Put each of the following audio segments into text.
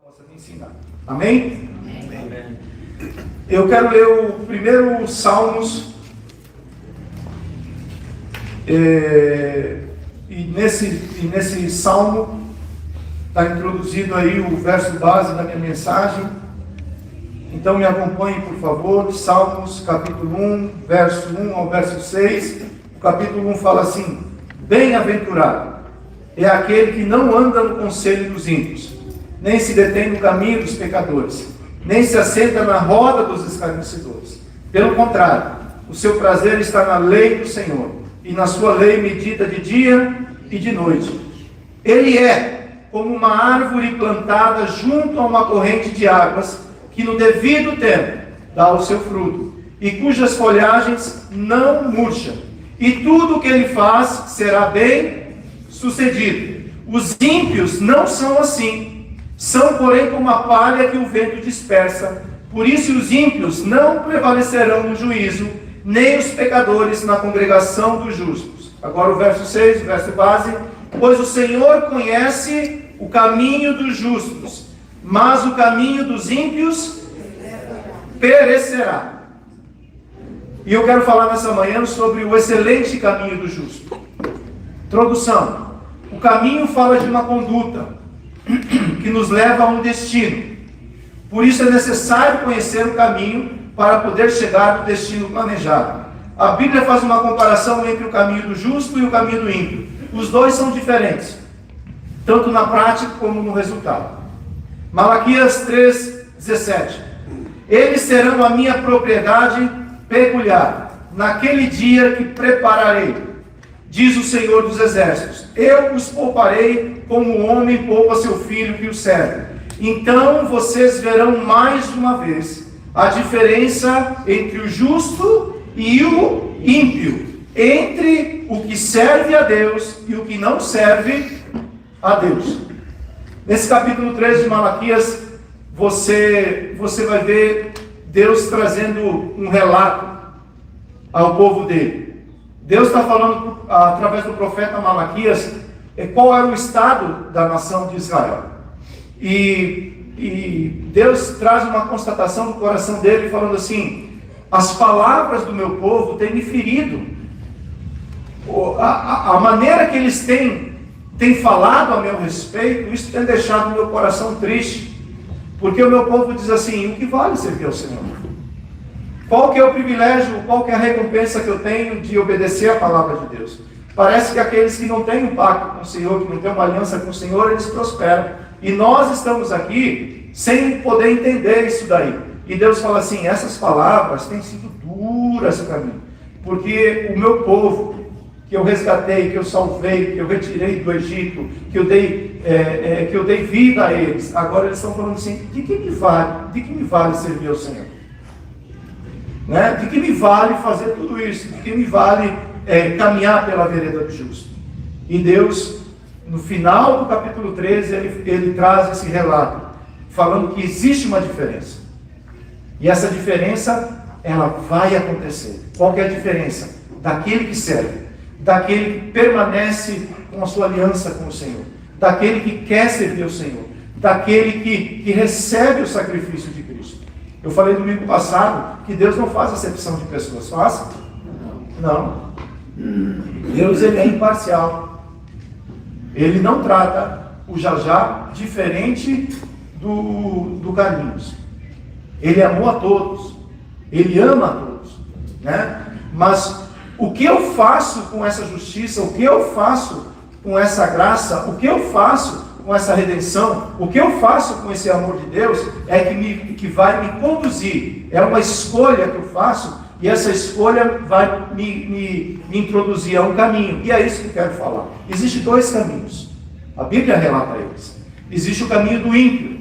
possa te ensinar. Amém? Amém. Eu quero ler o primeiro Salmos, e nesse Salmo está introduzido aí o verso base da minha mensagem. Então me acompanhe, por favor, Salmos capítulo 1, verso 1 ao verso 6. O capítulo 1 fala assim: bem-aventurado é aquele que não anda no conselho dos ímpios, nem se detém no caminho dos pecadores, nem se assenta na roda dos escarnecedores. Pelo contrário, o seu prazer está na lei do Senhor, e na sua lei medita de dia e de noite. Ele é como uma árvore plantada junto a uma corrente de águas, que no devido tempo dá o seu fruto, e cujas folhagens não murcham, e tudo o que ele faz será bem sucedido. Os ímpios não são assim, são porém como a palha que o vento dispersa. Por isso os ímpios não prevalecerão no juízo, nem os pecadores na congregação dos justos. Agora o verso 6, o verso base: pois o Senhor conhece o caminho dos justos, mas o caminho dos ímpios perecerá. E eu quero falar nessa manhã sobre o excelente caminho do justo. Introdução: o caminho fala de uma conduta que nos leva a um destino. Por isso é necessário conhecer o caminho para poder chegar ao destino planejado. A Bíblia faz uma comparação entre o caminho do justo e o caminho do ímpio. Os dois são diferentes, tanto na prática como no resultado. Malaquias 3:17: eles serão a minha propriedade peculiar, naquele dia que prepararei, diz o Senhor dos Exércitos. Eu os pouparei como o homem poupa seu filho que o serve. Então vocês verão mais uma vez a diferença entre o justo e o ímpio, entre o que serve a Deus e o que não serve a Deus. Nesse capítulo 3 de Malaquias, você vai ver Deus trazendo um relato ao povo dele. Deus está falando através do profeta Malaquias qual era o estado da nação de Israel. E Deus traz uma constatação do coração dele, falando assim: as palavras do meu povo têm me ferido. A maneira que eles têm falado a meu respeito, isso tem deixado o meu coração triste. Porque o meu povo diz assim: o que vale servir ao Senhor? Qual que é o privilégio, qual que é a recompensa que eu tenho de obedecer a palavra de Deus? Parece que aqueles que não têm um pacto com o Senhor, que não têm uma aliança com o Senhor, eles prosperam. E nós estamos aqui sem poder entender isso daí. E Deus fala assim: essas palavras têm sido duras para mim, porque o meu povo, que eu resgatei, que eu salvei, que eu retirei do Egito, que eu dei vida a eles, agora eles estão falando assim: de que me vale servir ao Senhor? Né? De que me vale fazer tudo isso? De que me vale caminhar pela vereda do justo? E Deus, no final do capítulo 13, ele traz esse relato, falando que existe uma diferença. E essa diferença, ela vai acontecer. Qual que é a diferença? Daquele que serve, daquele que permanece com a sua aliança com o Senhor, daquele que quer servir ao Senhor, daquele que recebe o sacrifício de Cristo. Eu falei domingo passado que Deus não faz acepção de pessoas, faz? Não. Deus, ele é imparcial. Ele não trata o Jajá diferente do Carlinhos. Ele amou a todos, ele ama a todos, né? Mas o que eu faço com essa justiça, o que eu faço com essa graça, o que eu faço com essa redenção, o que eu faço com esse amor de Deus, é que vai me conduzir. É uma escolha que eu faço, e essa escolha vai me introduzir a um caminho. E é isso que eu quero falar. Existem dois caminhos. A Bíblia relata eles. Existe o caminho do ímpio.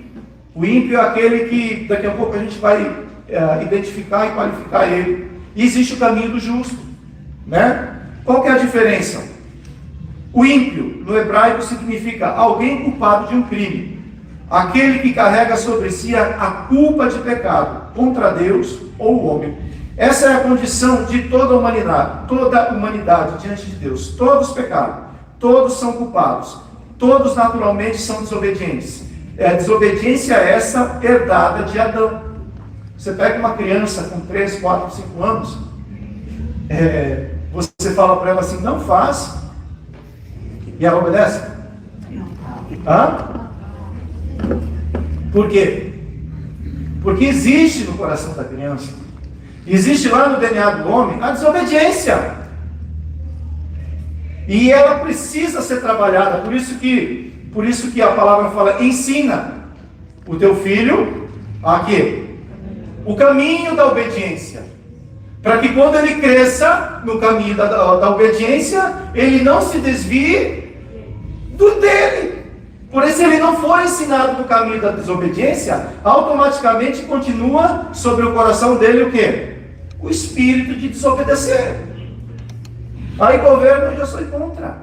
O ímpio é aquele que daqui a pouco a gente vai identificar e qualificar ele. E existe o caminho do justo, né? Qual que é a diferença? O ímpio, no hebraico, significa alguém culpado de um crime. Aquele que carrega sobre si a culpa de pecado contra Deus ou o homem. Essa é a condição de toda a humanidade diante de Deus. Todos pecaram, todos são culpados, todos naturalmente são desobedientes. É a desobediência essa herdada de Adão. Você pega uma criança com 3, 4, 5 anos, você fala para ela assim, não faz, e ela obedece? Hã? Por quê? Porque existe no coração da criança, existe lá no DNA do homem a desobediência. E ela precisa ser trabalhada. Por isso que a palavra fala, ensina o teu filho aqui, o caminho da obediência. Para que quando ele cresça no caminho da obediência, ele não se desvie do dele. Por isso, se ele não for ensinado no caminho da desobediência, automaticamente continua sobre o coração dele o quê? O espírito de desobedecer. Aí governo, eu já sou contra.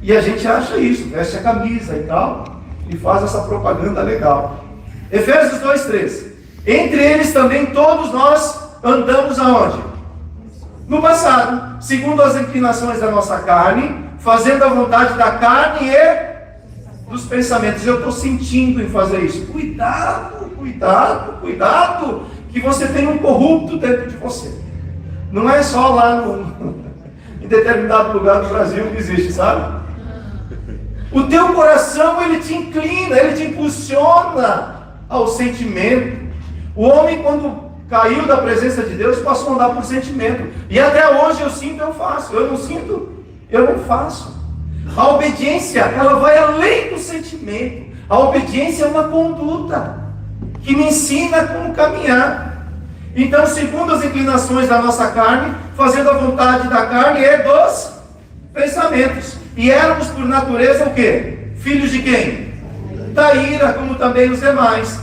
E a gente acha isso, veste a camisa e tal, e faz essa propaganda legal. Efésios 2:3. Entre eles também todos nós andamos aonde? No passado, segundo as inclinações da nossa carne, fazendo a vontade da carne e dos pensamentos. Eu estou sentindo em fazer isso. Cuidado, cuidado, cuidado, que você tem um corrupto dentro de você. Não é só lá em determinado lugar do Brasil que existe, sabe? O teu coração, ele te inclina, ele te impulsiona ao sentimento. O homem, quando caiu da presença de Deus, passou a andar por sentimento. E até hoje eu sinto, eu faço. Eu não sinto, eu não faço. A obediência, ela vai além do sentimento. A obediência é uma conduta que me ensina como caminhar. Então, segundo as inclinações da nossa carne, fazendo a vontade da carne e dos pensamentos. E éramos por natureza o quê? Filhos de quem? Da ira, como também os demais.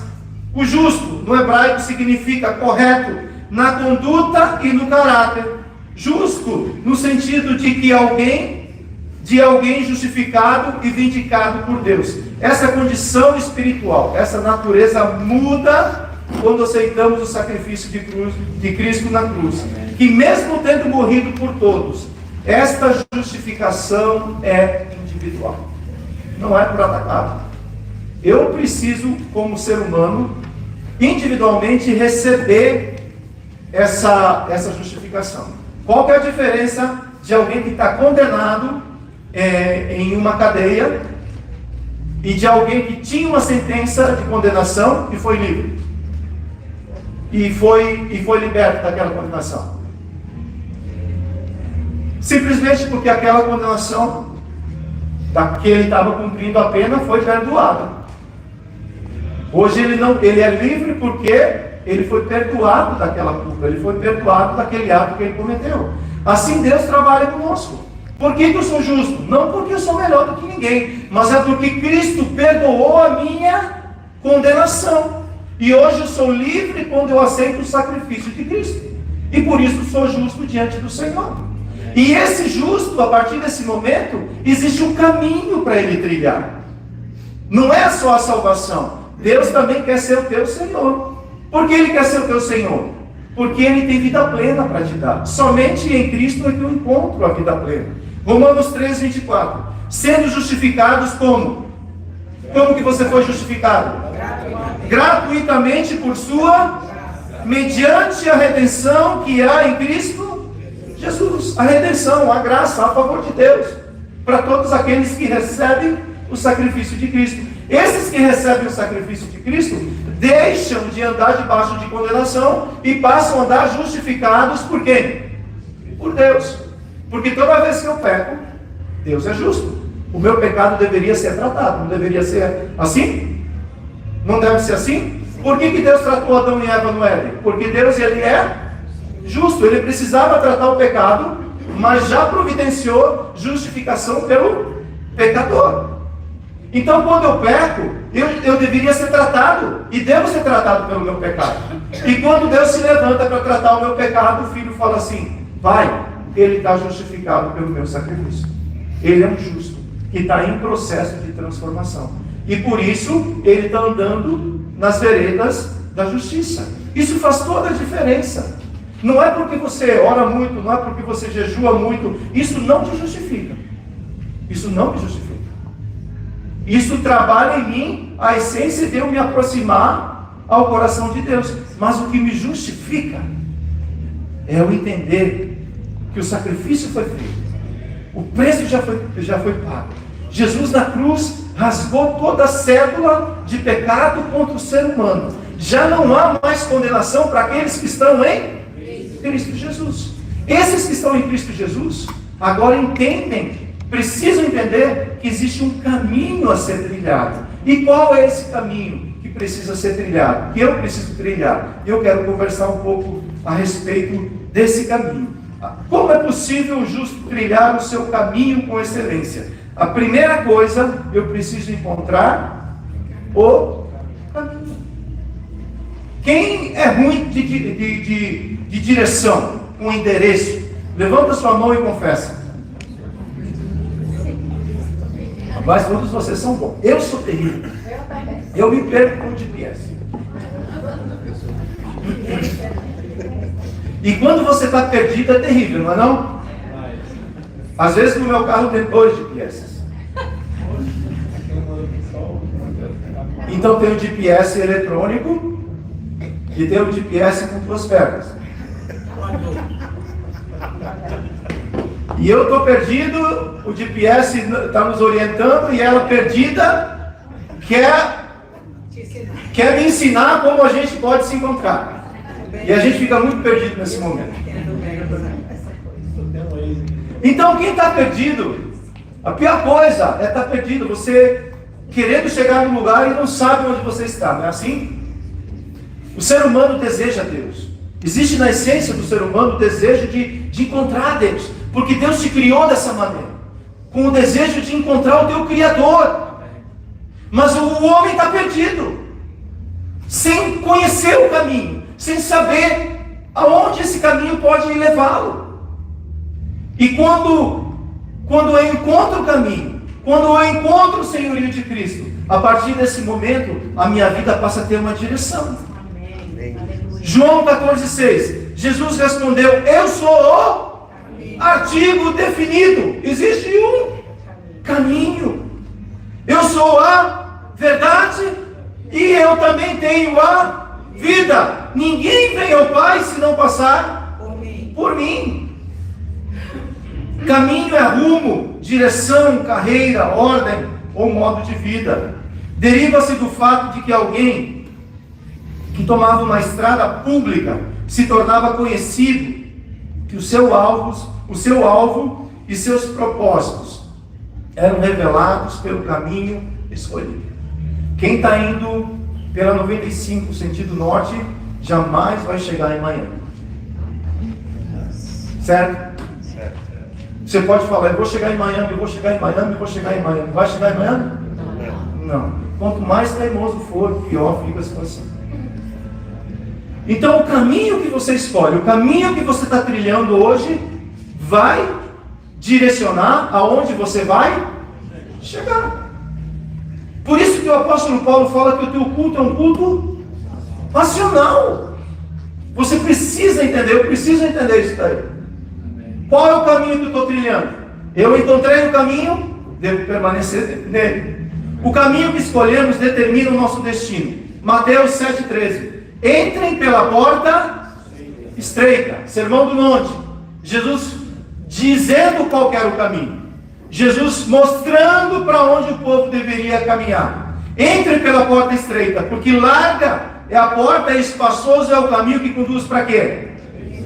O justo, no hebraico, significa correto na conduta e no caráter. Justo, no sentido de que alguém justificado e vindicado por Deus. Essa condição espiritual, essa natureza muda quando aceitamos o sacrifício de Cristo na cruz. Que mesmo tendo morrido por todos, esta justificação é individual. Não é por atacado. Eu preciso, como ser humano, individualmente receber essa justificação. Qual que é a diferença de alguém que está condenado em uma cadeia e de alguém que tinha uma sentença de condenação e foi livre? E foi liberto daquela condenação? Simplesmente porque aquela condenação que ele estava cumprindo a pena foi perdoada. Hoje ele é livre porque ele foi perdoado daquela culpa, ele foi perdoado daquele ato que ele cometeu. Assim Deus trabalha conosco. Por que eu sou justo? Não porque eu sou melhor do que ninguém, mas é porque Cristo perdoou a minha condenação. E hoje eu sou livre quando eu aceito o sacrifício de Cristo. E por isso sou justo diante do Senhor. E esse justo, a partir desse momento, existe um caminho para ele trilhar. Não é só a salvação. Deus também quer ser o teu Senhor. Por que Ele quer ser o teu Senhor? Porque Ele tem vida plena para te dar. Somente em Cristo é que eu encontro a vida plena. Romanos 3:24. Sendo justificados como? Como que você foi justificado? Gratuitamente por mediante a redenção que há em Cristo Jesus. A redenção, a graça, a favor de Deus. Para todos aqueles que recebem o sacrifício de Cristo. Esses que recebem o sacrifício de Cristo deixam de andar debaixo de condenação e passam a andar justificados por quem? Por Deus. Porque toda vez que eu peco, Deus é justo. O meu pecado deveria ser tratado, não deveria ser assim? Não deve ser assim? Por que Deus tratou Adão e Eva no Éden? Porque Deus, ele é justo. Ele precisava tratar o pecado, mas já providenciou justificação pelo pecador. Então, quando eu peco, eu deveria ser tratado, e devo ser tratado pelo meu pecado. E quando Deus se levanta para tratar o meu pecado, o filho fala assim: vai, ele está justificado pelo meu sacrifício. Ele é um justo, que está em processo de transformação. E por isso, ele está andando nas veredas da justiça. Isso faz toda a diferença. Não é porque você ora muito, não é porque você jejua muito. Isso não te justifica. Isso não te justifica. Isso trabalha em mim a essência de eu me aproximar ao coração de Deus. Mas o que me justifica é eu entender que o sacrifício foi feito. O preço já foi pago. Jesus na cruz rasgou toda a cédula de pecado contra o ser humano. Já não há mais condenação para aqueles que estão em Cristo Jesus. Esses que estão em Cristo Jesus agora precisam entender que existe um caminho a ser trilhado. E qual é esse caminho que precisa ser trilhado? Que eu preciso trilhar? E eu quero conversar um pouco a respeito desse caminho. Como é possível o justo trilhar o seu caminho com excelência? A primeira coisa, eu preciso encontrar o caminho. Quem é ruim de direção, com endereço? Levanta sua mão e confessa. Mas todos vocês são bons. Eu sou terrível. Eu me perco com o GPS. E quando você está perdido é terrível, não é não? Às vezes no meu carro tem 2 GPS. Então tem o GPS eletrônico e tem o GPS com 2 pernas. E eu estou perdido, o GPS está nos orientando e ela perdida quer me ensinar como a gente pode se encontrar. E a gente fica muito perdido nesse momento. Então quem está perdido, a pior coisa é estar perdido. Você querendo chegar num lugar e não sabe onde você está, não é assim? O ser humano deseja Deus. Existe na essência do ser humano o desejo de encontrar Deus. Porque Deus te criou dessa maneira, com o desejo de encontrar o teu Criador. Mas o homem está perdido, sem conhecer o caminho, sem saber aonde esse caminho pode levá-lo. E quando eu encontro o caminho, quando eu encontro o senhorio de Cristo, a partir desse momento, a minha vida passa a ter uma direção. Amém. João 14,6, Jesus respondeu: eu sou o artigo definido. Existe um caminho. Eu sou a verdade e eu também tenho a vida. Ninguém vem ao Pai se não passar por mim. Caminho é rumo, direção, carreira, ordem ou modo de vida. Deriva-se do fato de que alguém que tomava uma estrada pública se tornava conhecido, que o seu alvo e seus propósitos eram revelados pelo caminho escolhido. Quem está indo pela 95 sentido norte jamais vai chegar em Miami. Certo? Você pode falar: eu vou chegar em Miami, eu vou chegar em Miami, eu vou chegar em Miami. Vai chegar em Miami? Não. Quanto mais teimoso for, pior fica a situação. Então o caminho que você escolhe, o caminho que você está trilhando hoje, vai direcionar aonde você vai chegar. Por isso que o apóstolo Paulo fala que o teu culto é um culto passional. Você precisa entender, eu preciso entender isso daí. Qual é o caminho que eu estou trilhando? Eu encontrei o caminho, devo permanecer nele. O caminho que escolhemos determina o nosso destino. Mateus 7,13. Entrem pela porta estreita. Sermão do Monte. Jesus dizendo qual era o caminho. Jesus mostrando para onde o povo deveria caminhar. Entrem pela porta estreita, porque larga é a porta, e espaçoso é o caminho que conduz para quê?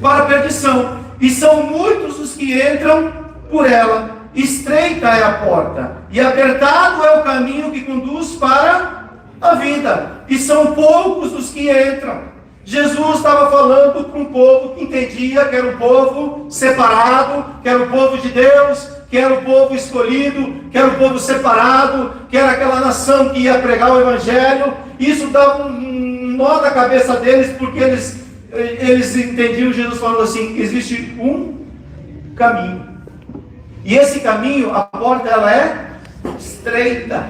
Para a perdição. E são muitos os que entram por ela. Estreita é a porta, e apertado é o caminho que conduz para a vida, e são poucos os que entram. Jesus estava falando para um povo que entendia que era um povo separado, que era o povo de Deus, que era o povo escolhido, que era o povo separado, que era aquela nação que ia pregar o Evangelho. Isso dava um nó na cabeça deles, porque eles entendiam Jesus falando assim: existe um caminho. E esse caminho, a porta ela é estreita.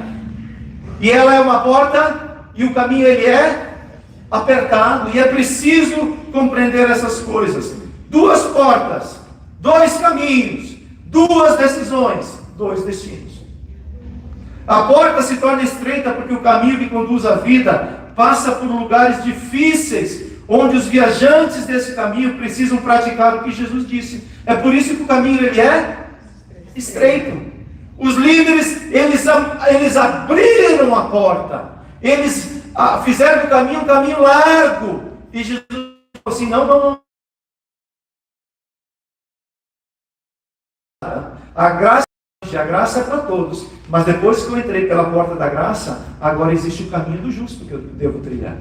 E ela é uma porta, e o caminho ele é apertado. E é preciso compreender essas coisas. 2 portas, 2 caminhos, 2 decisões, 2 destinos. A porta se torna estreita porque o caminho que conduz à vida passa por lugares difíceis, onde os viajantes desse caminho precisam praticar o que Jesus disse. É por isso que o caminho ele é estreito. Os líderes, eles abriram a porta. Eles fizeram do caminho um caminho largo. E Jesus falou assim, não. A graça é para todos. Mas depois que eu entrei pela porta da graça, agora existe o caminho do justo que eu devo trilhar.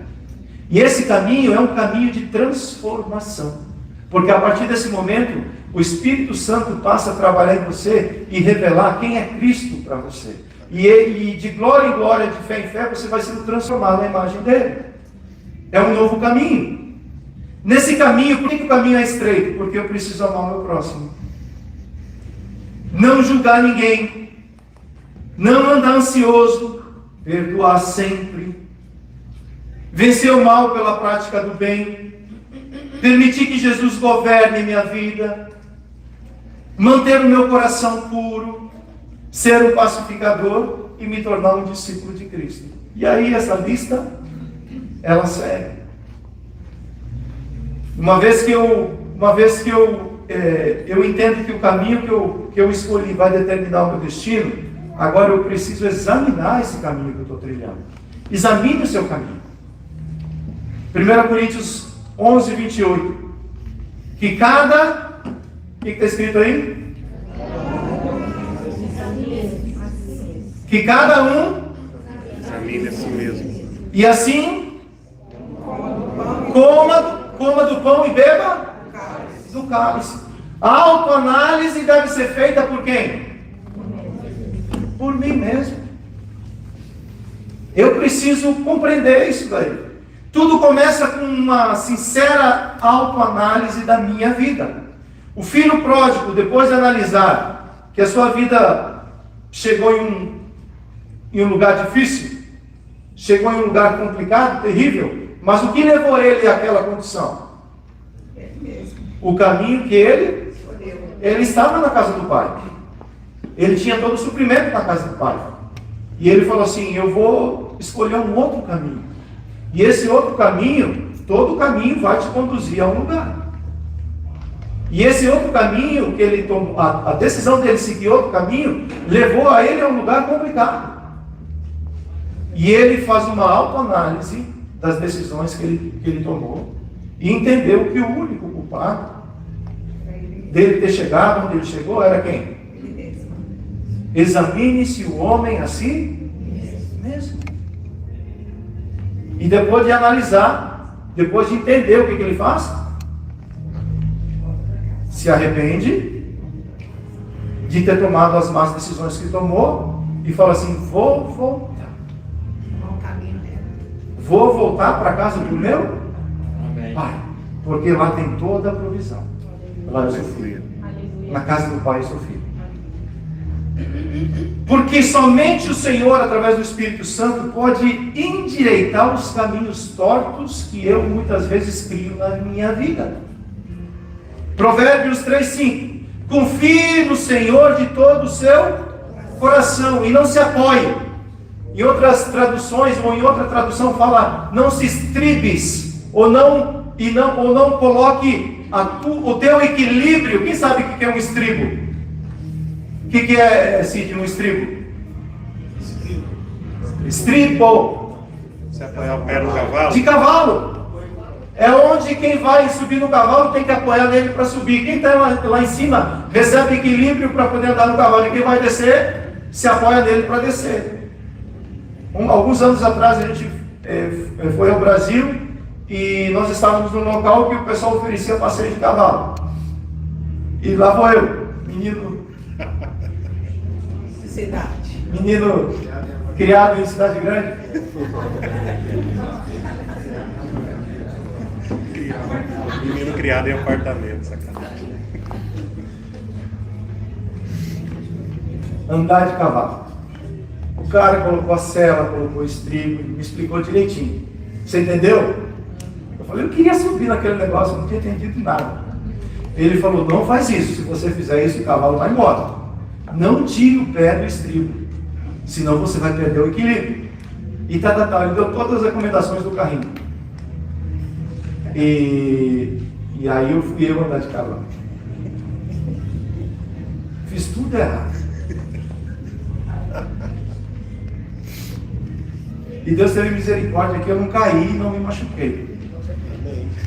E esse caminho é um caminho de transformação. Porque a partir desse momento, o Espírito Santo passa a trabalhar em você e revelar quem é Cristo para você. E de glória em glória, de fé em fé, você vai sendo transformado na imagem dele. É um novo caminho. Nesse caminho, por que o caminho é estreito? Porque eu preciso amar o meu próximo. Não julgar ninguém. Não andar ansioso. Perdoar sempre. Vencer o mal pela prática do bem. Permitir que Jesus governe minha vida. Manter o meu coração puro. Ser um pacificador e me tornar um discípulo de Cristo. E aí essa lista, ela segue. Uma vez que eu entendo que o caminho que eu escolhi vai determinar o meu destino, agora eu preciso examinar esse caminho que eu estou trilhando. Examine o seu caminho. 1 Coríntios 11, 28. Que cada... O que está escrito aí? Que cada um examine a si mesmo. E assim coma do pão e beba do cálice. A autoanálise deve ser feita por quem? Por mim mesmo. Eu preciso compreender isso daí. Tudo começa com uma sincera autoanálise da minha vida. O filho pródigo, depois de analisar que a sua vida chegou em um lugar difícil, chegou em um lugar complicado, terrível, mas o que levou ele àquela condição? O caminho que ele estava na casa do pai. Ele tinha todo o suprimento na casa do pai. E ele falou assim, eu vou escolher um outro caminho. E esse outro caminho, todo caminho vai te conduzir a um lugar. E esse outro caminho que ele tomou, a decisão dele seguir outro caminho, levou a ele a um lugar complicado. E ele faz uma autoanálise das decisões que ele tomou e entendeu que o único culpado dele ter chegado onde ele chegou era quem? Examine-se o homem a si mesmo. E depois de analisar, depois de entender o que ele faz, se arrepende de ter tomado as más decisões que tomou e fala assim, vou voltar. Vou voltar para a casa do meu pai, porque lá tem toda a provisão. Lá eu sou filho. Na casa do pai eu sou filho. Porque somente o Senhor, através do Espírito Santo, pode endireitar os caminhos tortos que eu muitas vezes crio na minha vida. Provérbios 3:5. Confie no Senhor de todo o seu coração e não se apoie. Em outras traduções, ou em outra tradução fala, não se estribes, ou não coloque o teu equilíbrio. Quem sabe o que é um estribo? O que é, Cid, um estribo? Estribo. Você apoiar o pé no cavalo? De cavalo. É onde quem vai subir no cavalo tem que apoiar nele para subir. Quem está lá em cima recebe equilíbrio para poder andar no cavalo. E quem vai descer, se apoia nele para descer. Alguns anos atrás a gente foi ao Brasil e nós estávamos num local que o pessoal oferecia passeio de cavalo. E lá vou eu, menino criado em cidade grande. Menino criado em apartamento, sacanagem. Andar de cavalo. O cara colocou a sela, colocou o estribo, me explicou direitinho. Você entendeu? Eu falei, eu queria subir naquele negócio, eu não tinha entendido nada. Ele falou, não faz isso, se você fizer isso, o cavalo vai embora. Não tire o pé do estribo. Senão você vai perder o equilíbrio. E ele deu todas as recomendações do carrinho. E aí eu fui andar de cavalo. Fiz tudo errado. E Deus teve misericórdia que eu não caí e não me machuquei.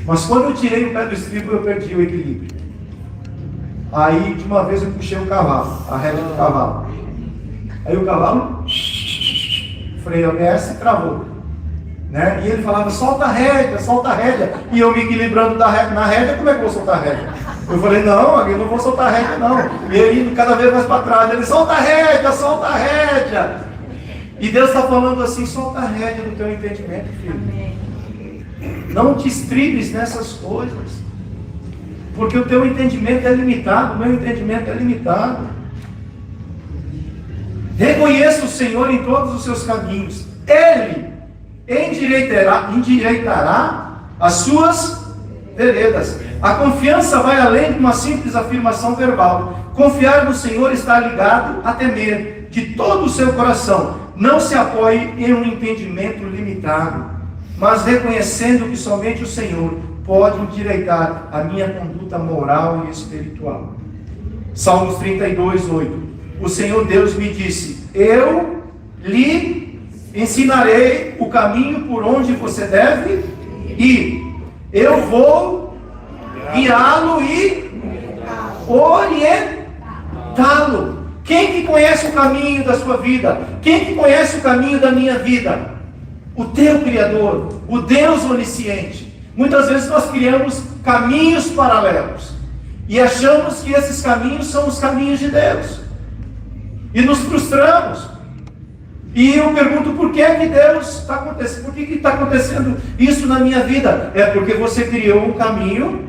Mas quando eu tirei o pé do estribo, eu perdi o equilíbrio. Aí de uma vez eu puxei o cavalo, a rédea do cavalo. Aí o cavalo freio ABS e travou, né? E ele falava, solta a rédea. E eu me equilibrando na rédea, como é que eu vou soltar a rédea? Eu falei, não, eu não vou soltar a rédea não. E ele indo cada vez mais para trás, ele, solta a rédea. E Deus está falando assim, solta a rédea do teu entendimento, filho. Não te estribes nessas coisas. Porque o teu entendimento é limitado, o meu entendimento é limitado. Reconheça o Senhor em todos os seus caminhos. Ele endireitará as suas veredas. A confiança vai além de uma simples afirmação verbal. Confiar no Senhor está ligado a temer de todo o seu coração. Não se apoie em um entendimento limitado, mas reconhecendo que somente o Senhor pode endireitar a minha conduta moral e espiritual. Salmos 32, 8. O Senhor Deus me disse, eu lhe ensinarei o caminho por onde você deve ir. Eu vou guiá-lo e orientá-lo. Quem que conhece o caminho da sua vida? Quem que conhece o caminho da minha vida? O teu Criador, o Deus onisciente. Muitas vezes nós criamos caminhos paralelos e achamos que esses caminhos são os caminhos de Deus. E nos frustramos. E eu pergunto, por que é que Deus está acontecendo? Por que está acontecendo isso na minha vida? É porque você criou um caminho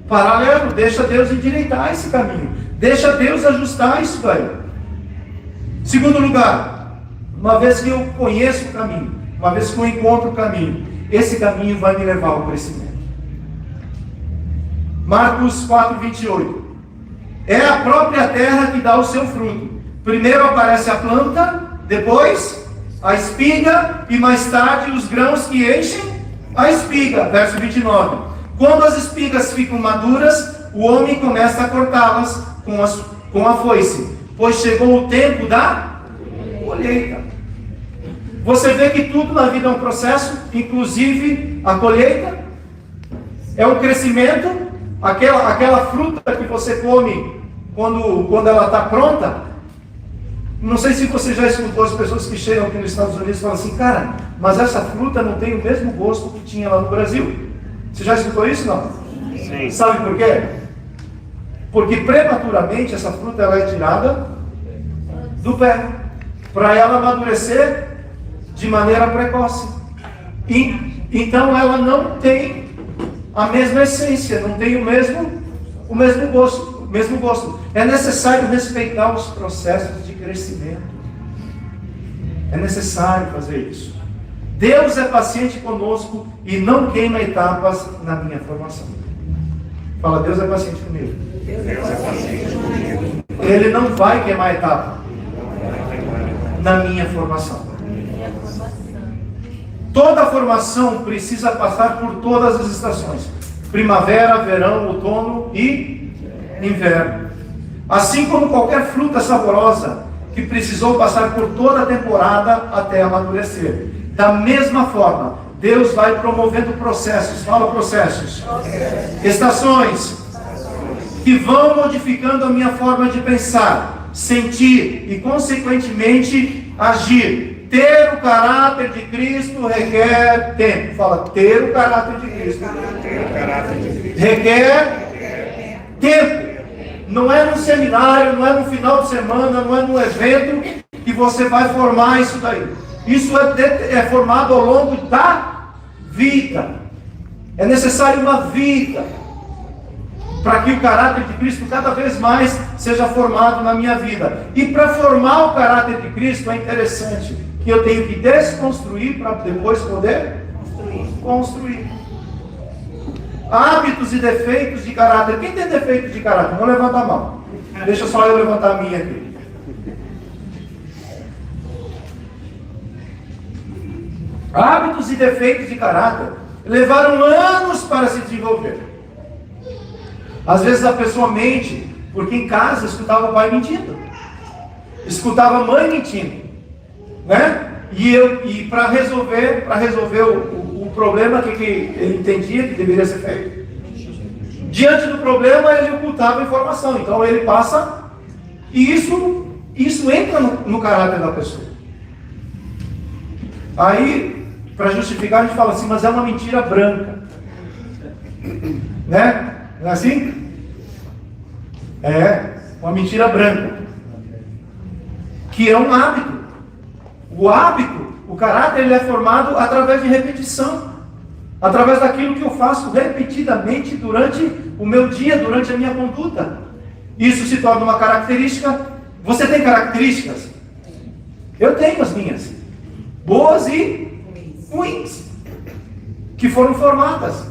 paralelo. Deixa Deus endireitar esse caminho. Deixa Deus ajustar isso daí. Segundo lugar, uma vez que eu conheço o caminho, uma vez que eu encontro o caminho, esse caminho vai me levar ao crescimento. Marcos 4, 28. É a própria terra que dá o seu fruto. Primeiro aparece a planta, depois a espiga e mais tarde os grãos que enchem a espiga. Verso 29. Quando as espigas ficam maduras, o homem começa a cortá-las com a foice, pois chegou o tempo da colheita. Você vê que tudo na vida é um processo, inclusive a colheita é um crescimento. Aquela fruta que você come quando ela está pronta. Não sei se você já escutou as pessoas que chegam aqui nos Estados Unidos e falam assim, cara, mas essa fruta não tem o mesmo gosto que tinha lá no Brasil. Você já escutou isso, não? Sim. Sabe por quê? Porque prematuramente essa fruta ela é tirada do pé, para ela amadurecer de maneira precoce. Então ela não tem a mesma essência, não tem o mesmo gosto. É necessário respeitar os processos de crescimento. É necessário fazer isso. Deus é paciente conosco e não queima etapas na minha formação. Fala, Deus é paciente comigo. Deus é paciente comigo. Ele não vai queimar etapa na minha formação. Toda formação precisa passar por todas as estações: primavera, verão, outono e inverno. Assim como qualquer fruta saborosa que precisou passar por toda a temporada até amadurecer. Da mesma forma, Deus vai promovendo processos. Fala processos. Estações que vão modificando a minha forma de pensar, sentir e consequentemente agir. Ter o caráter de Cristo requer tempo. Fala, ter o caráter de Cristo requer tempo. Não é no seminário, não é no final de semana, não é no evento que você vai formar isso daí. Isso é formado ao longo da vida. É necessário uma vida para que o caráter de Cristo cada vez mais seja formado na minha vida. E para formar o caráter de Cristo é interessante que eu tenho que desconstruir para depois poder construir. Hábitos e defeitos de caráter. Quem tem defeito de caráter? Não levanta a mão. Deixa só eu levantar a minha aqui. Hábitos e defeitos de caráter levaram anos para se desenvolver. Às vezes a pessoa mente, porque em casa escutava o pai mentindo, escutava a mãe mentindo, né? E para resolver o problema que ele entendia que deveria ser feito, diante do problema ele ocultava a informação. Então ele passa, e isso entra no caráter da pessoa. Aí, para justificar, a gente fala assim, mas é uma mentira branca, né? Não é assim? É uma mentira branca, que é um hábito. O hábito, o caráter, ele é formado através de repetição, através daquilo que eu faço repetidamente durante o meu dia, durante a minha conduta. Isso se torna uma característica. Você tem características? Eu tenho as minhas, boas e ruins, que foram formadas.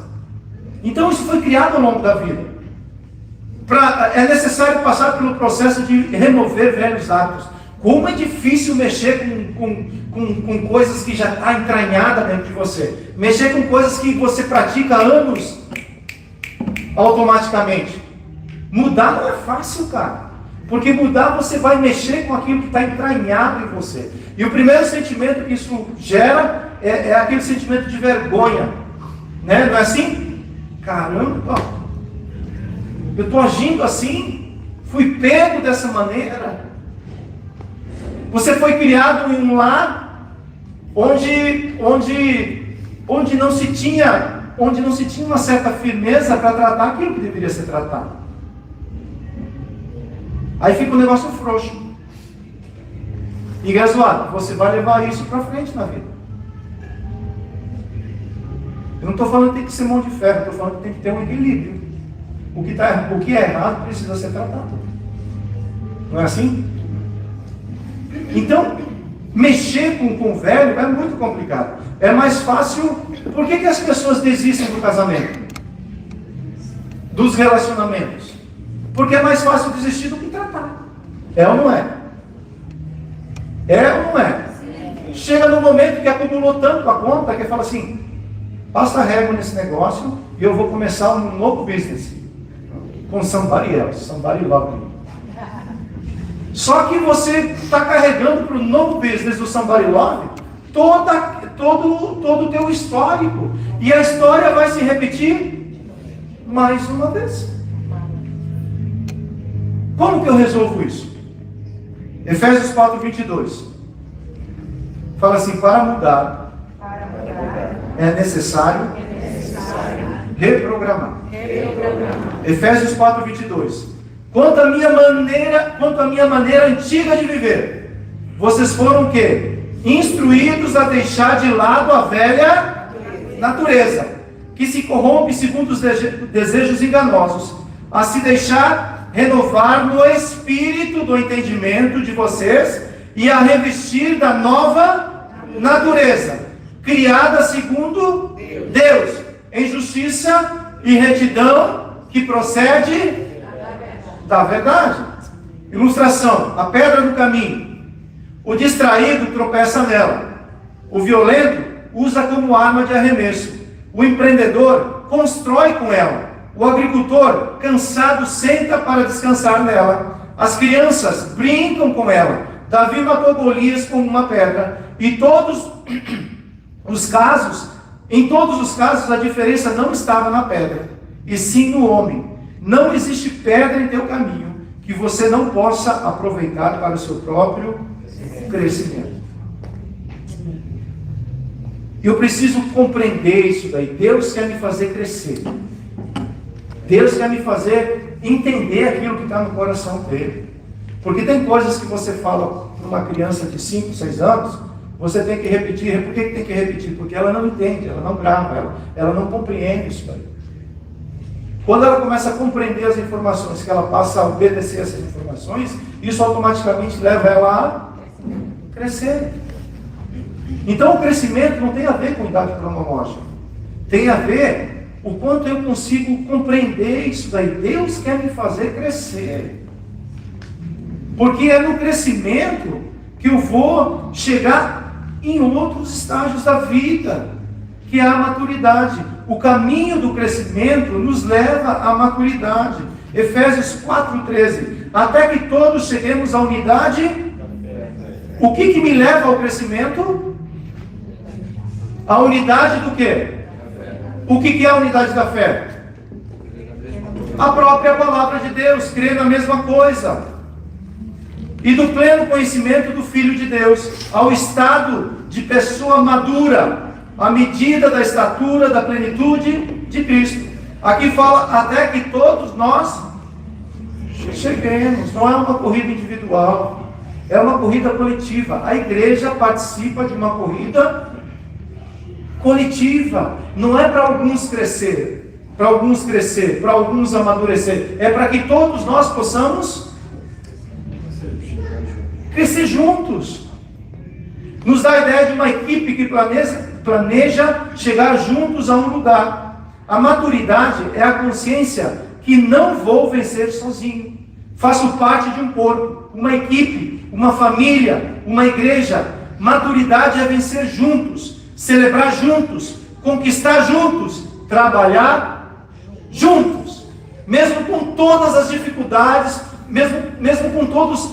Então isso foi criado ao longo da vida. É necessário passar pelo processo de remover velhos hábitos. Como é difícil mexer com coisas que já está entranhada dentro de você. Mexer com coisas que você pratica há anos, automaticamente. Mudar não é fácil, cara. Porque mudar, você vai mexer com aquilo que está entranhado em você. E o primeiro sentimento que isso gera é aquele sentimento de vergonha, né? Não é assim? Caramba, eu estou agindo assim, fui pego dessa maneira. Você foi criado em um lar onde não se tinha uma certa firmeza para tratar aquilo que deveria ser tratado. Aí fica um negócio frouxo. E guess what? Você vai levar isso para frente na vida. Eu não estou falando que tem que ser mão de ferro, estou falando que tem que ter um equilíbrio. O que é errado precisa ser tratado. Não é assim? Então, mexer com o velho é muito complicado. É mais fácil. Por que as pessoas desistem do casamento? Dos relacionamentos? Porque é mais fácil desistir do que tratar. É ou não é? É ou não é? Chega no momento que acumulou tanto a conta que fala assim: passa a régua nesse negócio e eu vou começar um novo business. Com somebody else, somebody love me. Só que você está carregando para o novo business do somebody love todo o teu histórico. E a história vai se repetir mais uma vez. Como que eu resolvo isso? Efésios 4:22. Fala assim: para mudar é necessário reprogramar. Efésios 4:22. Quanto à minha maneira antiga de viver, vocês foram o quê? Instruídos a deixar de lado a velha natureza, que se corrompe segundo os desejos enganosos, a se deixar renovar no espírito do entendimento de vocês e a revestir da nova natureza, criada segundo Deus, em justiça e retidão que procede da verdade. Ilustração: a pedra do caminho. O distraído tropeça nela. O violento usa como arma de arremesso. O empreendedor constrói com ela. O agricultor, cansado, senta para descansar nela. As crianças brincam com ela. Davi matou Golias com uma pedra. Em todos os casos, a diferença não estava na pedra, e sim no homem. Não existe pedra em teu caminho que você não possa aproveitar para o seu próprio crescimento. Eu preciso compreender isso daí. Deus quer me fazer crescer. Deus quer me fazer entender aquilo que está no coração dele. Porque tem coisas que você fala para uma criança de 5, 6 anos, você tem que repetir. Por que tem que repetir? Porque ela não entende, ela não grava, ela não compreende isso daí. Quando ela começa a compreender as informações, que ela passa a obedecer essas informações, isso automaticamente leva ela a crescer. Então o crescimento não tem a ver com idade cronológica. Tem a ver o quanto eu consigo compreender isso daí. Deus quer me fazer crescer. Porque é no crescimento que eu vou chegar em outros estágios da vida, que é a maturidade. O caminho do crescimento nos leva à maturidade. Efésios 4,13. Até que todos cheguemos à unidade. O que me leva ao crescimento? A unidade do quê? O que é a unidade da fé? A própria palavra de Deus, crer na mesma coisa. E do pleno conhecimento do Filho de Deus, ao estado de pessoa madura, à medida da estatura da plenitude de Cristo. Aqui fala até que todos nós cheguemos. Não é uma corrida individual, é uma corrida coletiva. A igreja participa de uma corrida coletiva. Não é para alguns crescer, para alguns amadurecer. É para que todos nós possamos crescer juntos. Nos dá a ideia de uma equipe que planeja chegar juntos a um lugar. A maturidade é a consciência que não vou vencer sozinho. Faço parte de um corpo, uma equipe, uma família, uma igreja. Maturidade é vencer juntos, celebrar juntos, conquistar juntos, trabalhar juntos. Mesmo com todas as dificuldades, mesmo com todos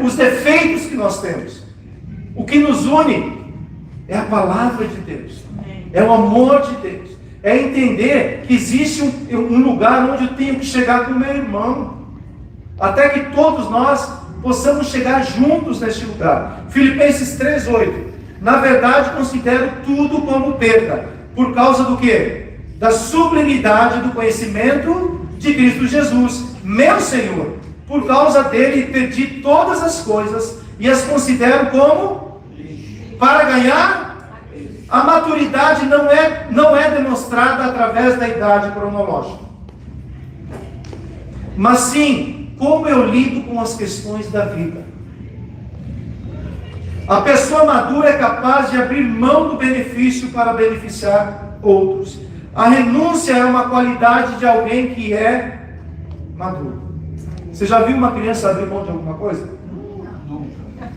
os defeitos que nós temos. O que nos une é a palavra de Deus, é o amor de Deus, é entender que existe um lugar onde eu tenho que chegar com o meu irmão, até que todos nós possamos chegar juntos neste lugar. Filipenses 3,8. Na verdade, considero tudo como perda, por causa do quê? Da sublimidade do conhecimento de Cristo Jesus, meu Senhor. Por causa dele, perdi todas as coisas e as considero como para ganhar. A maturidade não é demonstrada através da idade cronológica, mas sim como eu lido com as questões da vida. A pessoa madura é capaz de abrir mão do benefício para beneficiar outros. A renúncia é uma qualidade de alguém que é maduro. Você já viu uma criança abrir mão de alguma coisa?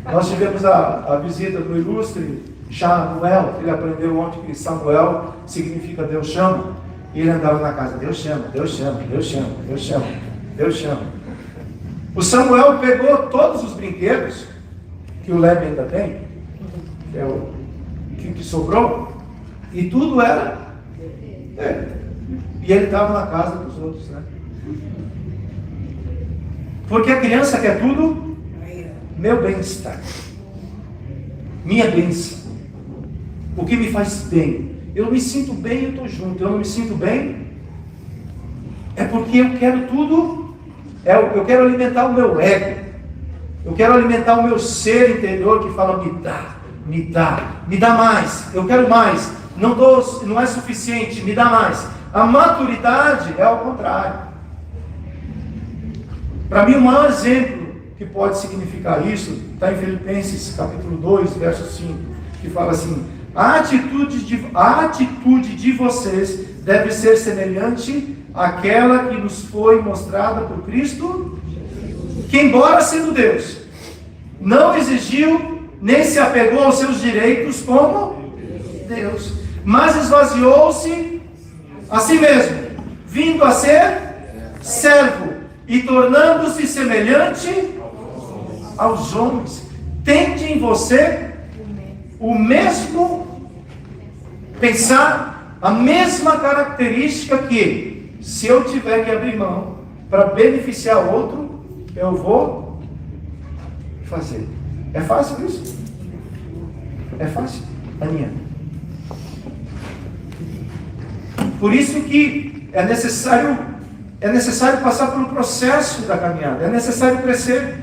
Nós tivemos a visita do ilustre Samuel. Ele aprendeu ontem que Samuel significa Deus chama. E ele andava na casa, Deus chama, Deus chama, Deus chama, Deus chama, Deus chama. O Samuel pegou todos os brinquedos que o Leme ainda tem, que é o que sobrou, e tudo era e ele estava na casa dos outros, né? Porque a criança quer tudo, meu bem-estar, minha bênção, o que me faz bem. Eu me sinto bem, eu estou junto. Eu não me sinto bem, é porque eu quero tudo. Eu quero alimentar o meu ego, eu quero alimentar o meu ser interior que fala, me dá mais, eu quero mais, não é suficiente, me dá mais. A maturidade é ao contrário. Para mim, o maior exemplo que pode significar isso está em Filipenses capítulo 2, verso 5, que fala assim: a atitude de vocês deve ser semelhante àquela que nos foi mostrada por Cristo, que embora sendo Deus, não exigiu nem se apegou aos seus direitos como Deus, mas esvaziou-se a si mesmo, vindo a ser servo e tornando-se semelhante aos homens. Tende em você o mesmo pensar, a mesma característica que, se eu tiver que abrir mão para beneficiar o outro, eu vou fazer. É fácil isso? É fácil, Aninha? Por isso que é necessário passar pelo processo da caminhada, é necessário crescer,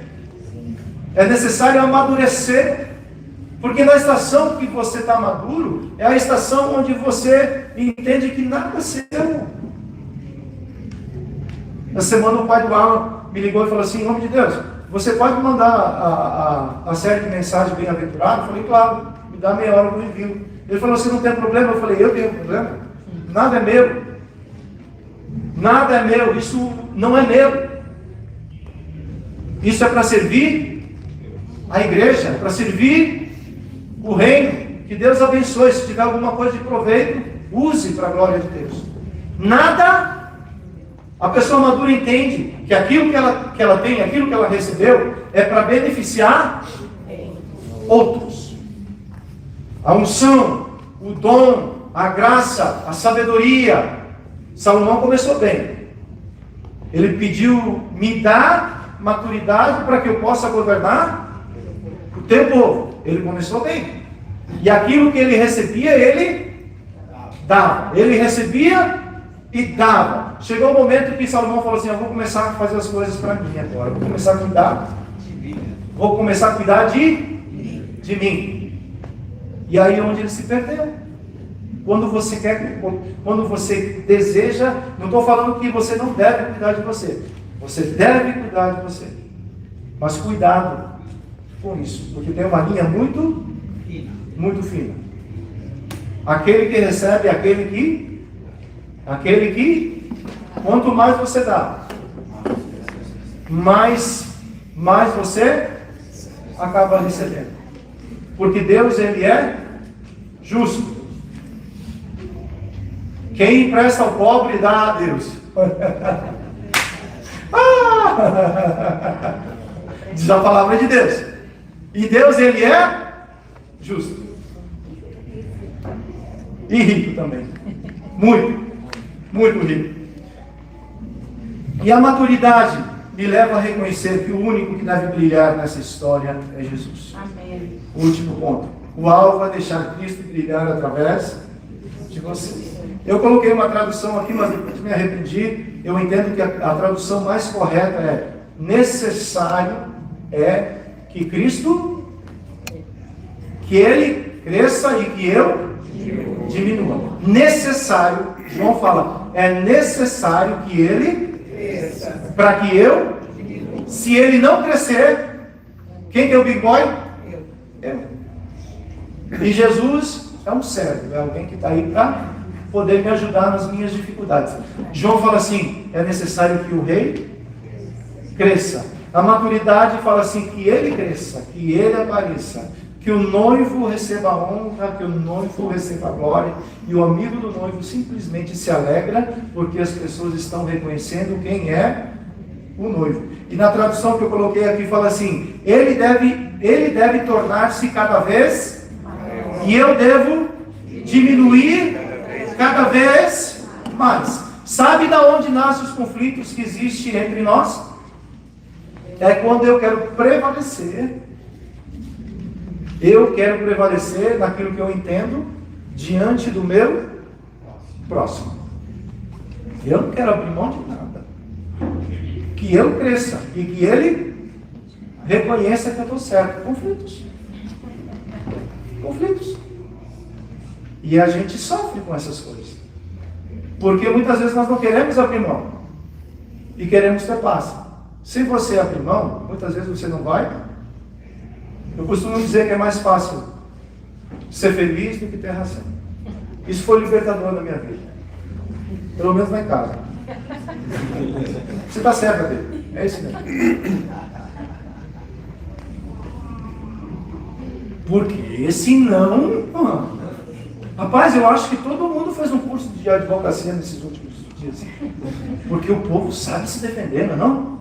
é necessário amadurecer. Porque na estação que você está maduro, é a estação onde você entende que nada é seu. Na semana o pai do Alan me ligou e falou assim: em nome de Deus, você pode mandar a série de mensagens bem-aventurado? Eu falei, claro, me dá meia hora que eu envio. Ele falou assim: não tem problema? Eu falei, eu tenho problema? Nada é meu. Nada é meu, isso não é meu. Isso é para servir a igreja, para servir o reino. que Deus abençoe. Se tiver alguma coisa de proveito, use para a glória de Deus. Nada, a pessoa madura entende que aquilo que ela tem, aquilo que ela recebeu, é para beneficiar outros. A unção, o dom, a graça, a sabedoria. Salomão começou bem. Ele pediu, me dá maturidade para que eu possa governar o teu povo. Ele começou bem. E aquilo que ele recebia, ele dava. Ele recebia e dava. Chegou o momento que Salomão falou assim, eu vou começar a fazer as coisas para mim agora. Vou começar a cuidar. Vou começar a cuidar de mim. E aí é onde ele se perdeu. Quando você quer, quando você deseja, não estou falando que você não deve cuidar de você. Você deve cuidar de você. Mas cuidado com isso, porque tem uma linha muito fina. Aquele que recebe, aquele que, quanto mais você dá, mais você acaba recebendo. Porque Deus, Ele é justo. Quem empresta ao pobre dá a Deus. Diz a palavra de Deus. E Deus, Ele é justo. E rico também. Muito rico. E a maturidade me leva a reconhecer que o único que deve brilhar nessa história é Jesus. Amém. Último ponto. O alvo é deixar Cristo brilhar através de você. Eu coloquei uma tradução aqui, mas depois me arrependi. Eu entendo que a tradução mais correta é: necessário é que Cristo, que Ele cresça e que eu diminua. Necessário, João fala, é necessário que Ele cresça, para que eu, se Ele não crescer, quem que é o big boy? Eu. E Jesus é um servo, é alguém que está aí para poder me ajudar nas minhas dificuldades. João fala assim, é necessário que o rei cresça. A maturidade fala assim, que ele cresça, que ele apareça, que o noivo receba a honra, que o noivo receba a glória, e o amigo do noivo simplesmente se alegra, porque as pessoas estão reconhecendo quem é o noivo. E na tradução que eu coloquei aqui fala assim, ele deve tornar-se cada vez, e eu devo diminuir cada vez mais. Sabe de onde nascem os conflitos que existem entre nós? É quando eu quero prevalecer. Eu quero prevalecer naquilo que eu entendo diante do meu próximo. Eu não quero abrir mão de nada. Que eu cresça e que ele reconheça que eu estou certo. Conflitos. E a gente sofre com essas coisas. Porque muitas vezes nós não queremos abrir mão. E queremos ter paz. Se você abrir mão, muitas vezes você não vai. Eu costumo dizer que é mais fácil ser feliz do que ter razão. Isso foi libertador na minha vida. Pelo menos lá em casa. Você está certo, dele. É isso mesmo. Porque senão... Rapaz, eu acho que todo mundo fez um curso de advocacia nesses últimos dias. Porque o povo sabe se defender, não?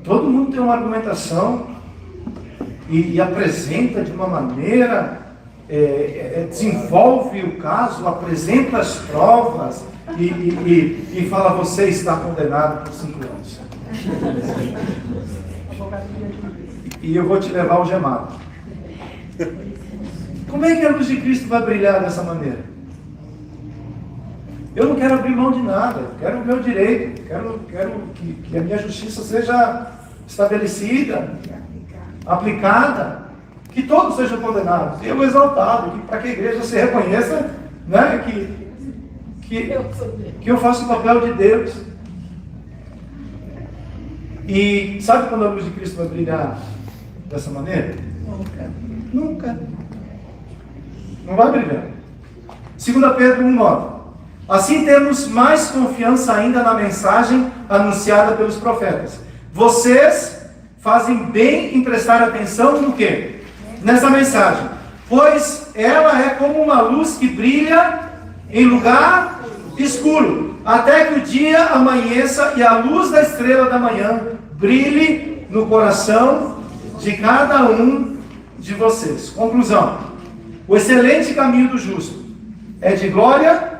Todo mundo tem uma argumentação e apresenta de uma maneira, desenvolve o caso, apresenta as provas e fala, você está condenado por 5 anos. E eu vou te levar ao gemado. Como é que a luz de Cristo vai brilhar dessa maneira? Eu não quero abrir mão de nada, eu quero o meu direito, quero que a minha justiça seja estabelecida, aplicada, que todos sejam condenados, eu exaltado, para que a igreja se reconheça, né, que eu faço o papel de Deus. E sabe quando a luz de Cristo vai brilhar dessa maneira? Nunca. Não vai brilhar. 2 Pedro 1,9. Assim temos mais confiança ainda na mensagem anunciada pelos profetas. Vocês fazem bem em prestar atenção no quê? Nessa mensagem. pois ela é como uma luz que brilha em lugar escuro, até que o dia amanheça e a luz da estrela da manhã brilhe no coração de cada um de vocês. Conclusão: o excelente caminho do justo é de glória,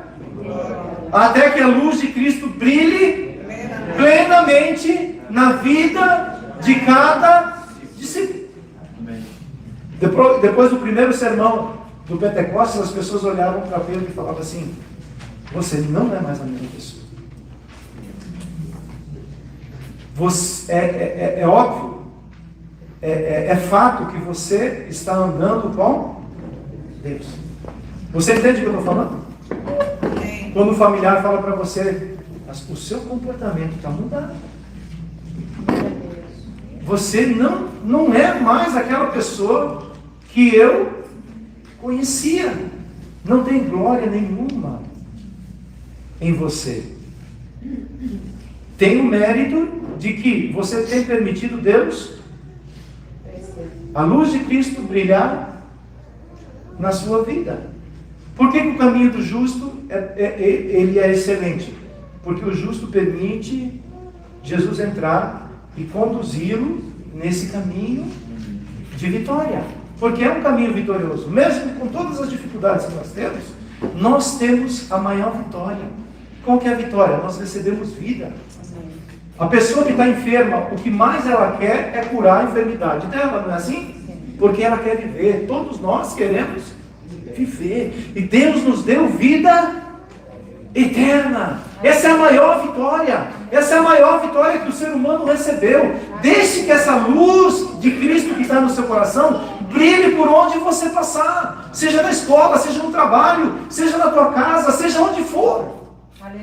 até que a luz de Cristo brilhe plenamente na vida de cada discípulo. Depois do primeiro sermão do Pentecostes, as pessoas olhavam para Pedro e falavam assim: você não é mais a mesma pessoa. Você, é óbvio, é fato que você está andando com Deus. Você entende o que eu estou falando? Quando um familiar fala para você: o seu comportamento está mudado. Você não é mais aquela pessoa que eu conhecia. Não tem glória nenhuma em você. Tem o mérito de que você tem permitido Deus, a luz de Cristo, brilhar na sua vida. Por que o caminho do justo ele é excelente? Porque o justo permite Jesus entrar e conduzi-lo nesse caminho de vitória. Porque é um caminho vitorioso. Mesmo com todas as dificuldades que nós temos a maior vitória. Qual que é a vitória? Nós recebemos vida. A pessoa que está enferma, o que mais ela quer é curar a enfermidade dela, não é assim? Porque ela quer viver. Todos nós queremos viver. E Deus nos deu vida eterna. Essa é a maior vitória. Essa é a maior vitória que o ser humano recebeu. Deixe que essa luz de Cristo que está no seu coração brilhe por onde você passar. Seja na escola, seja no trabalho, seja na tua casa, seja onde for.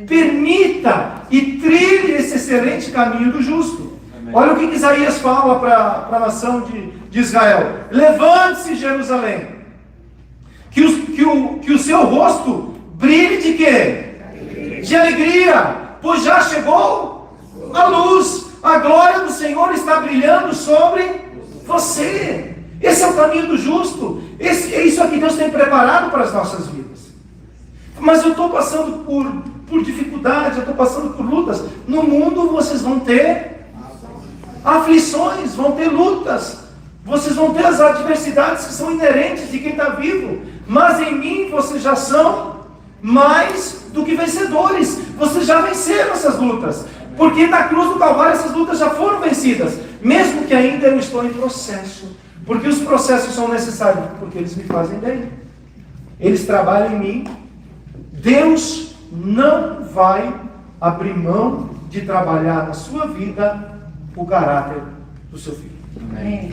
Permita e trilhe esse excelente caminho do justo. Amém. Olha o que Isaías fala para a nação de Israel: levante-se, Jerusalém, que o seu rosto brilhe de quê? De alegria, pois já chegou a luz, a glória do Senhor está brilhando sobre você. Esse é o caminho do justo. É isso que Deus tem preparado para as nossas vidas. Mas eu estou passando por dificuldades, eu estou passando por lutas. No mundo vocês vão ter aflições, vão ter lutas, vocês vão ter as adversidades que são inerentes de quem está vivo. Mas em mim vocês já são mais do que vencedores. Vocês já venceram essas lutas, porque na cruz do Calvário essas lutas já foram vencidas, mesmo que ainda eu estou em processo. Porque os processos são necessários, porque eles me fazem bem, eles trabalham em mim. Deus não vai abrir mão de trabalhar na sua vida o caráter do seu filho. Amém.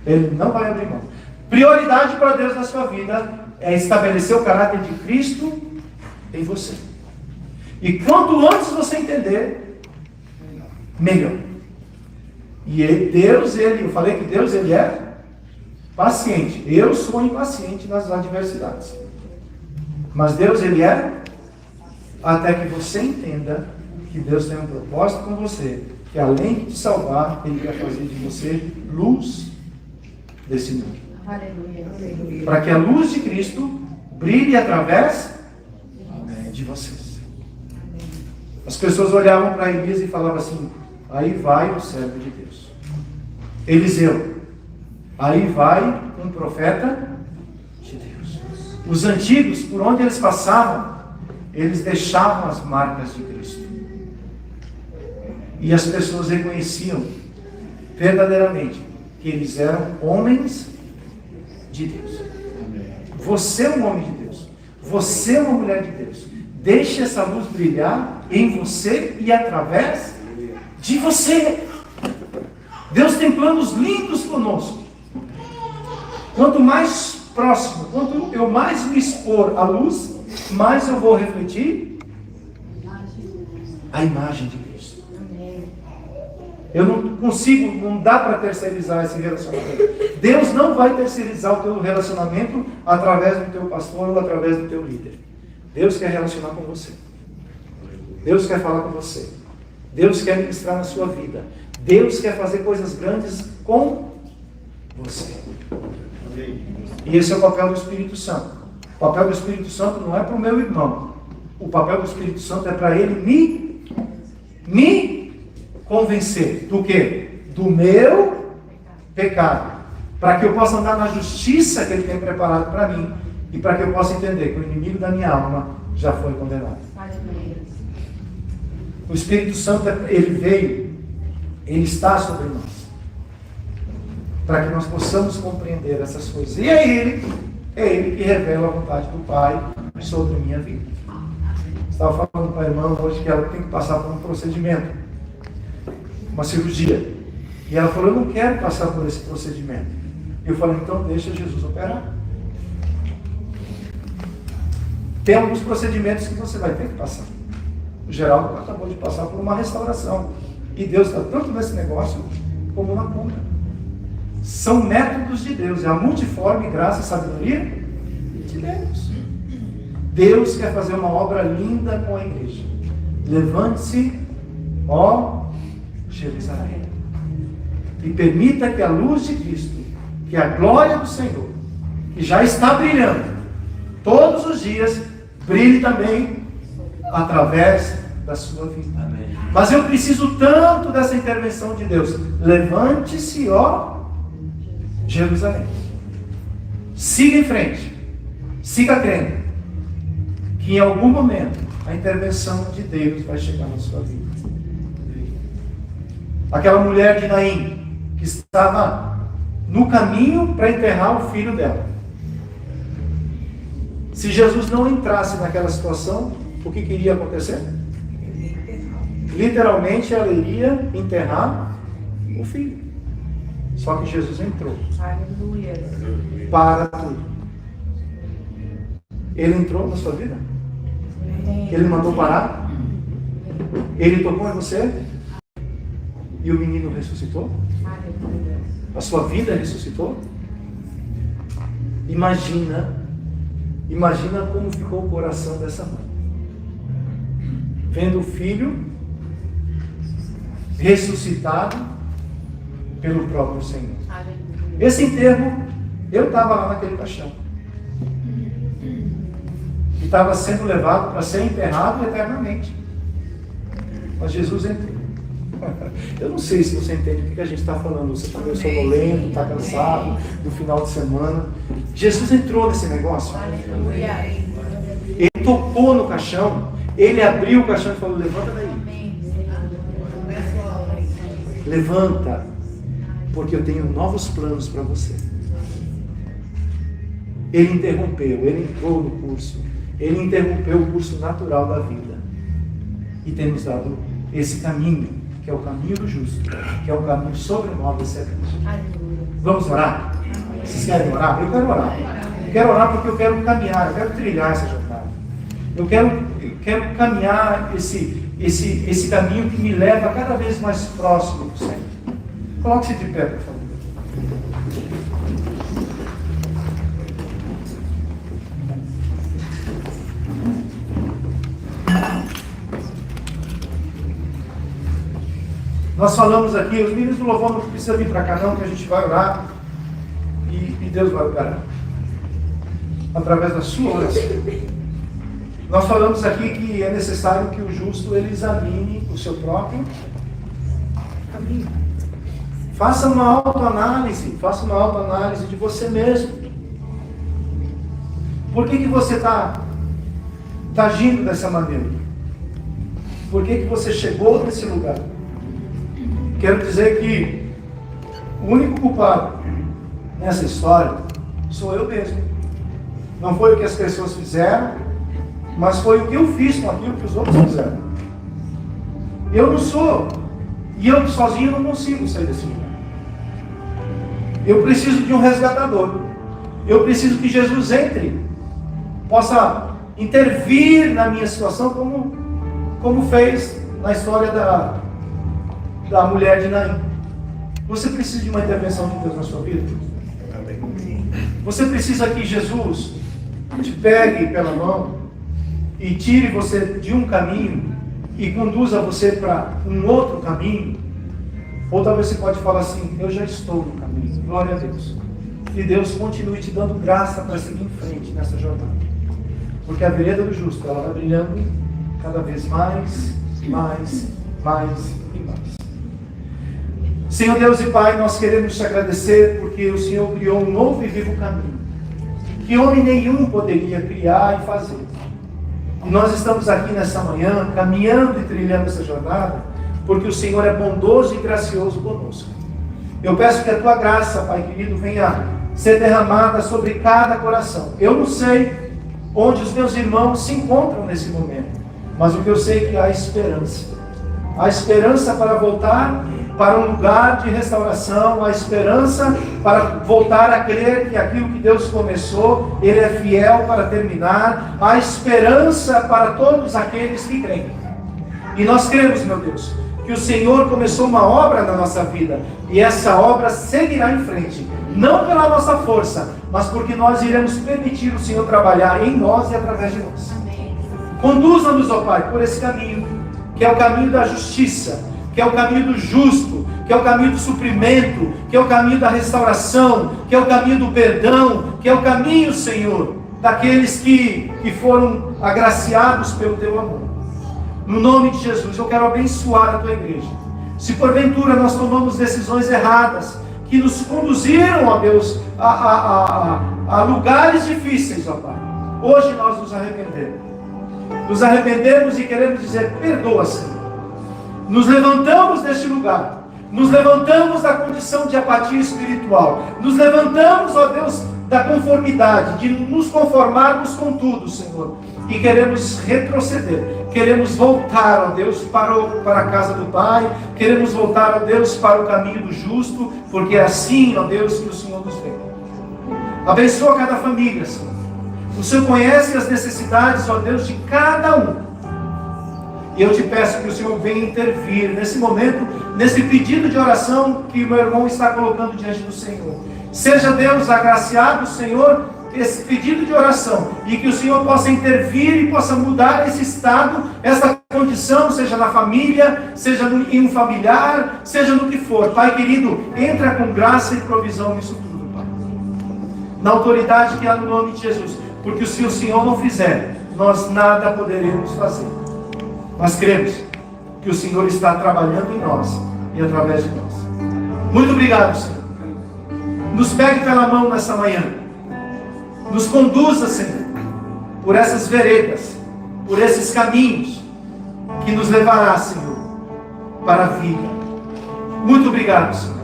Ele não vai abrir mão. Prioridade para Deus na sua vida é estabelecer o caráter de Cristo em você. E quanto antes você entender, melhor. E eu falei que Deus ele é paciente. Eu sou impaciente nas adversidades. Mas Deus ele é até que você entenda que Deus tem um propósito com você, que além de te salvar, Ele quer fazer de você luz desse mundo. Aleluia. Para que a luz de Cristo brilhe através de vocês. As pessoas olhavam para Elias e falavam assim: aí vai o servo de Deus. Eliseu, aí vai um profeta de Deus. Os antigos, por onde eles passavam, eles deixavam as marcas de Cristo. E as pessoas reconheciam verdadeiramente que eles eram homens de Deus. Você é um homem de Deus. Você é uma mulher de Deus. Deixe essa luz brilhar em você e através de você. Deus tem planos lindos conosco. Quanto mais próximo, quanto eu mais me expor à luz, mais eu vou refletir a imagem de Cristo. Eu não consigo, não dá para terceirizar esse relacionamento. Deus não vai terceirizar o teu relacionamento através do teu pastor ou através do teu líder. Deus quer relacionar com você. Deus quer falar com você. Deus quer ministrar na sua vida. Deus quer fazer coisas grandes com você. E esse é o papel do Espírito Santo. O papel do Espírito Santo não é para o meu irmão. O papel do Espírito Santo é para ele me convencer. Do quê? Do meu pecado. Para que eu possa andar na justiça que ele tem preparado para mim. E para que eu possa entender que o inimigo da minha alma já foi condenado. O Espírito Santo, ele veio, ele está sobre nós. Para que nós possamos compreender essas coisas. E é ele que revela a vontade do Pai sobre a minha vida. Estava falando com a irmã hoje que ela tem que passar por um procedimento, uma cirurgia. E ela falou, eu não quero passar por esse procedimento. Eu falei, então deixa Jesus operar. Tem alguns procedimentos que você vai ter que passar. O Geraldo acabou de passar por uma restauração. E Deus está tanto nesse negócio como na cura. São métodos de Deus. É a multiforme graça e sabedoria de Deus. Deus quer fazer uma obra linda com a igreja. Levante-se, ó Jerusalém. E permita que a luz de Cristo, que a glória do Senhor, que já está brilhando todos os dias, brilhe também através da sua vida. Amém. Mas eu preciso tanto dessa intervenção de Deus. Levante-se, ó Jerusalém. Siga em frente. Siga crendo que em algum momento a intervenção de Deus vai chegar na sua vida. Aquela mulher de Naim, que estava no caminho para enterrar o filho dela. Se Jesus não entrasse naquela situação, o que iria acontecer? Literalmente ela iria enterrar o filho. Só que Jesus entrou. Aleluia. Para tudo. Ele entrou na sua vida? Ele mandou parar? Ele tocou em você? E o menino ressuscitou? A sua vida ressuscitou? Imagina como ficou o coração dessa mãe. Vendo o filho ressuscitado pelo próprio Senhor. Esse enterro, eu estava lá naquele caixão. E estava sendo levado para ser enterrado eternamente. Mas Jesus entrou. Eu não sei se você entende o que a gente está falando. Você está meio sonolento, está cansado do final de semana. Jesus entrou nesse negócio. Ele tocou no caixão. Ele abriu o caixão e falou, levanta daí. Levanta, porque eu tenho novos planos para você. Ele interrompeu, ele entrou no curso. Ele interrompeu o curso natural da vida. E tem nos dado esse caminho, que é o caminho do justo, que é o caminho sobrenome excelente. Vamos orar? Vocês querem orar? Eu quero orar. Eu quero orar porque eu quero caminhar, eu quero trilhar essa jornada. Eu quero caminhar esse caminho que me leva cada vez mais próximo do Senhor. Coloque-se de pé, por favor. Nós falamos aqui, os meninos do louvor não precisam vir para cá não, que a gente vai orar e Deus vai orar através da sua oração. Nós falamos aqui que é necessário que o justo ele examine o seu próprio caminho. Faça uma autoanálise de você mesmo. Por que você está agindo dessa maneira? Por que você chegou nesse lugar? Quero dizer que o único culpado nessa história sou eu mesmo. Não foi o que as pessoas fizeram, mas foi o que eu fiz com aquilo que os outros fizeram. Eu não sou, e eu sozinho não consigo sair desse lugar. Eu preciso de um resgatador. Eu preciso que Jesus entre, possa intervir na minha situação como fez na história da mulher de Naim. Você precisa de uma intervenção de Deus na sua vida? Você precisa que Jesus te pegue pela mão e tire você de um caminho e conduza você para um outro caminho? Ou talvez você pode falar assim, eu já estou no caminho, glória a Deus. que Deus continue te dando graça para seguir em frente nessa jornada. Porque a vereda do justo, ela vai brilhando cada vez mais, mais e mais. Senhor Deus e Pai, nós queremos te agradecer porque o Senhor criou um novo e vivo caminho, que homem nenhum poderia criar e fazer. E nós estamos aqui nessa manhã, caminhando e trilhando essa jornada, porque o Senhor é bondoso e gracioso conosco. Eu peço que a tua graça, Pai querido, venha ser derramada sobre cada coração. Eu não sei onde os meus irmãos se encontram nesse momento, mas o que eu sei é que há esperança. Há esperança para voltar para um lugar de restauração, há esperança para voltar a crer que aquilo que Deus começou, Ele é fiel para terminar. Há esperança para todos aqueles que creem. E nós cremos, meu Deus, que o Senhor começou uma obra na nossa vida, e essa obra seguirá em frente, não pela nossa força, mas porque nós iremos permitir o Senhor trabalhar em nós e através de nós. Conduza-nos, ó Pai, por esse caminho, que é o caminho da justiça, que é o caminho do justo, que é o caminho do suprimento, que é o caminho da restauração, que é o caminho do perdão, que é o caminho, Senhor, daqueles que foram agraciados pelo Teu amor. No nome de Jesus, eu quero abençoar a Tua igreja. Se porventura nós tomamos decisões erradas, que nos conduziram, ó Deus, a lugares difíceis, ó Pai, hoje nós nos arrependemos. Nos arrependemos e queremos dizer, perdoa, Senhor. Nos levantamos deste lugar, nos levantamos da condição de apatia espiritual, nos levantamos, ó Deus, da conformidade, de nos conformarmos com tudo, Senhor, e queremos retroceder, queremos voltar, ó Deus, para a casa do Pai, queremos voltar, ó Deus, para o caminho do justo, porque é assim, ó Deus, que o Senhor nos vê. Abençoa cada família, Senhor. O Senhor conhece as necessidades, ó Deus, de cada um. E eu te peço que o Senhor venha intervir nesse momento, nesse pedido de oração que o meu irmão está colocando diante do Senhor. Seja Deus agraciado, Senhor, esse pedido de oração, e que o Senhor possa intervir e possa mudar esse estado, essa condição, seja na família, seja em um familiar, seja no que for. Pai querido, entra com graça e provisão nisso tudo, Pai. Na autoridade que há no nome de Jesus, porque se o Senhor não fizer, nós nada poderemos fazer. Nós cremos que o Senhor está trabalhando em nós e através de nós. Muito obrigado, Senhor. Nos pegue pela mão nessa manhã. Nos conduza, Senhor, por essas veredas, por esses caminhos que nos levará, Senhor, para a vida. Muito obrigado, Senhor.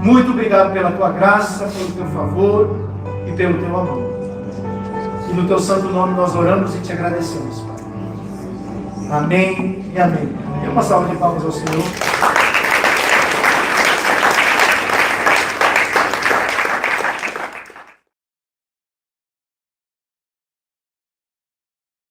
Muito obrigado pela Tua graça, pelo Teu favor e pelo Teu amor. E no Teu santo nome nós oramos e te agradecemos, Pai. Amém e amém. Dê uma salva de palmas ao Senhor.